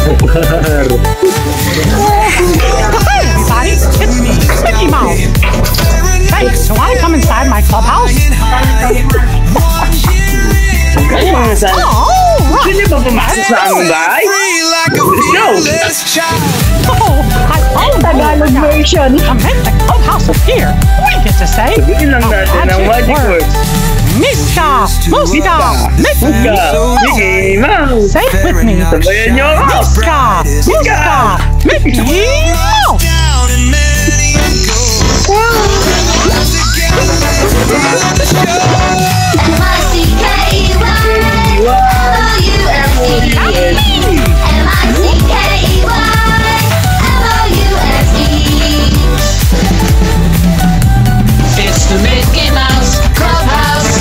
Hi everybody, it's me, Mickey Mouse. Hey, you wanna come inside my clubhouse? Ay, mga saan? Pwede ba pumasok sa aming bahay? No! Oh, I own Tagalog version. to make the clubhouse appear. We get to say Sabihin lang natin ang magic words. Miska, Muska, Mickey. Mickey Mouse! Say it with me. Sabayan niyo ako! Muska, Muska, Mickey Mouse. It's the Mickey Mouse Clubhouse.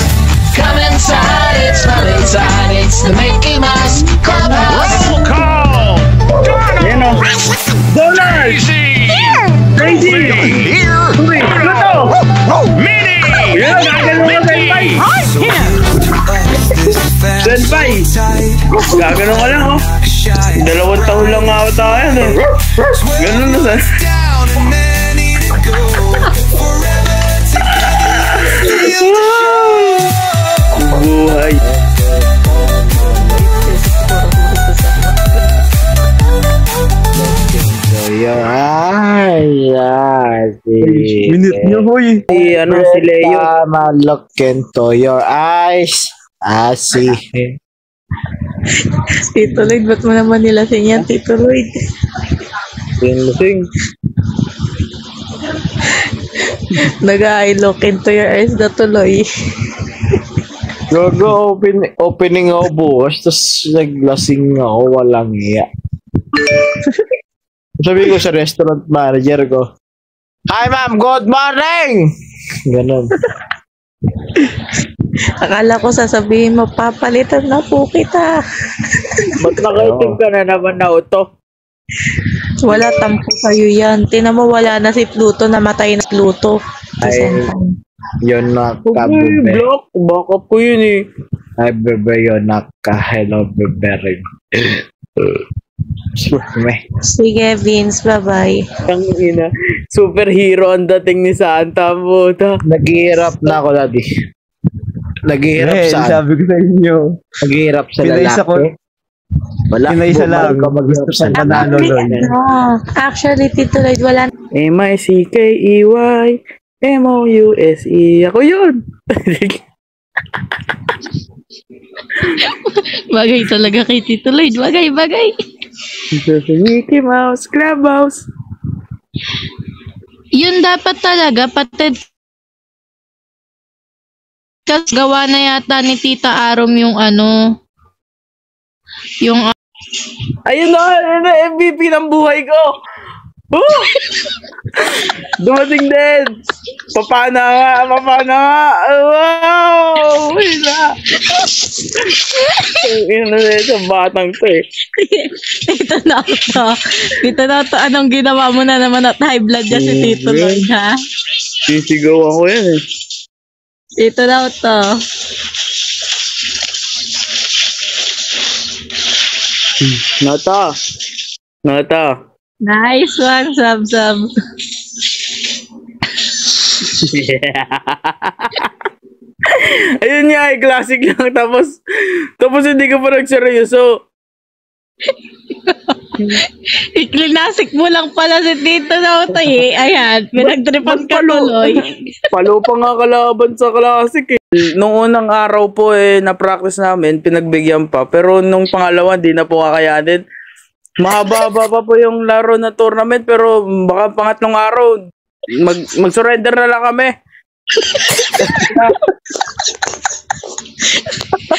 Come inside, it's from inside. It's the Mickey Mouse Clubhouse. Roll call! Yan o. Donald! Crazy! Here! Pluto! Minnie! Yan, gagano ka Senpai! I'm here. Senpai! Gagano ka lang oh. 2 taon lang nga ako tayo eh. Ganun na sa... Buhay. Minute niyo, hoy. Si Leo. Look into your eyes. I see. Tito Lloyd, ba't mo naman nilasing yan, Tito Lloyd? Sing. Nag-I look into your eyes na tuloy. Gogo, opening ako bukas, tapos naglasing ako, walang iya. Sabi ko sa restaurant manager ko, "Hi ma'am, good morning!" Ganon. Akala ko sasabihin mo, papalitan na po kita. Ba't nakaitim ka na naman na auto? Wala tampo sa'yo yan. Tinan mo, wala na si Pluto, namatay na si Pluto. Ay, yun na ka, Ay, bebe. block. Backup ko yun eh. Ay, bebe, yun na ka. Hello, bebe. Sige, Vince, bye-bye. Ang ina. Superhero ang dating ni Santa mo. Naghihirap na ako, daddy. Naghihirap sa... sabi ko sa inyo. Naghihirap sa Pinaysa ko. lalaki. Wala. Pinaysa lang. Ka maghihirap sa Panalo doon. Actually, Tito Lloyd, wala na. M-I-C-K-E-Y M-O-U-S-E. Ako yun. Bagay talaga kay Tito Lloyd. Bagay. Mickey Mouse Clubhouse. Yun dapat talaga, pati kasi gawa na yata ni Tita Arom yung yung Ayun na, MVP ng buhay ko. Dumating din. Papana nga. Wow! Wala. Ina na ito, batang to eh. Ito na to, anong ginawa mo na naman at high blood niya si Tito Lloyd, ha? Sisigawan ko yan eh. Ito na to. Nata. Nice one, Sab. Ayun nga eh, classic lang. Tapos hindi ka pa nagseryoso. Iklinasik mo lang pala si Tito na ito eh. Ayan, pinagtripan ka tuloy. Palo pa nga kalaban sa classic eh. Nung unang araw po eh, na-practice namin, pinagbigyan pa. Pero nung pangalawa, di na po kakayanin. Mahaba-haba pa po yung laro na tournament, pero baka pangatlong araw, mag-surrender na lang kami.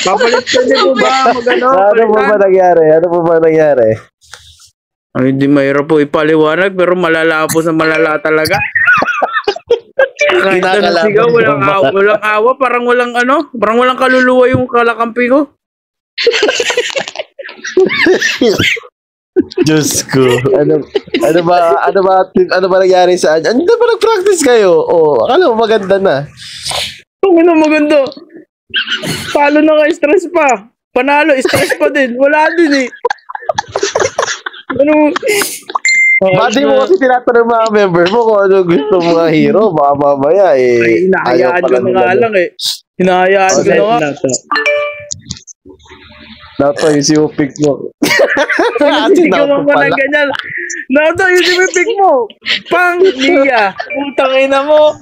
Papalit ka din po ba? Ano po ba nangyari? Ay, hindi mahirap po ipaliwanag, pero malala po sa malala talaga. Kahit na sigaw, walang awa, parang walang kaluluwa yung kalakampi ko. Diyos ko. Ano ba nangyari sa akin? Ano ba nag-practice kayo? Akala mo maganda na. Ano maganda? Talo na ka, stress pa. Panalo, stress pa din. Wala din eh. Ano? Ba't di mo kasi tinatanong mga member mo kung ano gusto mga hero? Baka mamaya Ay, hinahayaan ko na nga lang eh. Hinahayaan ko na nga. Nato yung si Upik mo. Sigaw mo na ganyan. Nato yung si Upik mo. Pang Lia. Putang ina mo.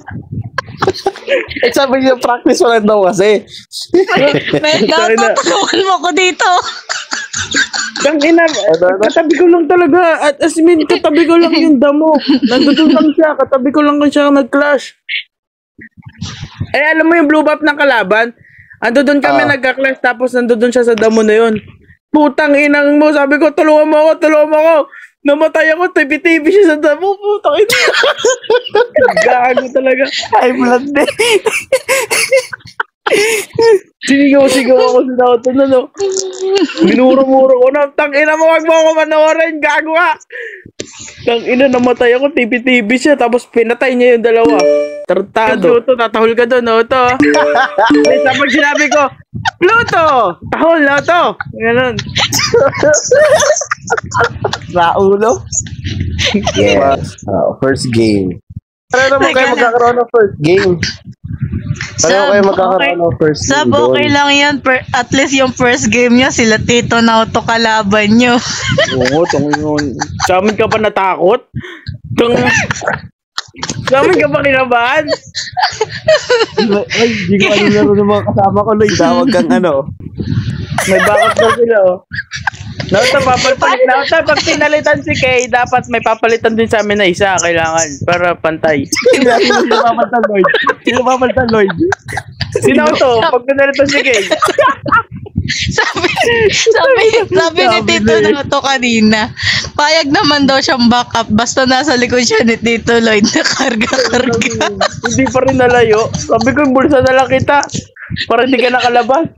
Eh sabi niya practice mo lang daw kasi. Natutulungan mo ko dito. Tang ina, katabi ko lang talaga. At as in, katabi ko lang yung damo. Nandun lang siya. Katabi ko lang siya nag-clash. Eh, alam mo yung blue buff ng kalaban? Ando doon kami nagka-clash tapos nandoon siya sa damo na yun. Putang inang mo, sabi ko, tulungan mo ako. Namatay ako, tibi-tibi siya sa damo. Putang ina. Gago talaga. Ay, blood din. Sinigaw ako sa Naoto na, no? Minuro-muro ko na. Tang ina mo, wag mo ako manoorin. Gago ka. Tang ina, namatay ako, tibi-tibi siya. Tapos pinatay niya yung dalawa. Tartado. Pluto, tatahol ka doon, Naoto. Tapos sinabi ko, Pluto! Tahol, Naoto. Ganun. Raulo? Yes. First game. Paano naman kayo magkakaroon ng first game? Paano kayo magkakaroon ng first game? Sab, okay lang yan. At least yung first game niya, sila Tito na auto kalaban nyo. Oo, yun. Sa amin ka pa natakot? Sa amin ka pa kinabahan? Ay, di ko alam laro ng mga kasama ko, Lloyd. Tawag kang ano. May backup daw sila, oh. Nauta, pag pinalitan si Kay, dapat may papalitan din sa amin na isa, kailangan, para pantay. Sino papalitan, Lloyd? Sino to? Pag pinalitan si Kay. sabi ni Tito na auto kanina, payag naman daw siyang backup, basta nasa likod siya ni Tito Lloyd na karga. Hindi pa rin nalayo. Sabi ko, bulsa na lang kita, para hindi ka nakalabas.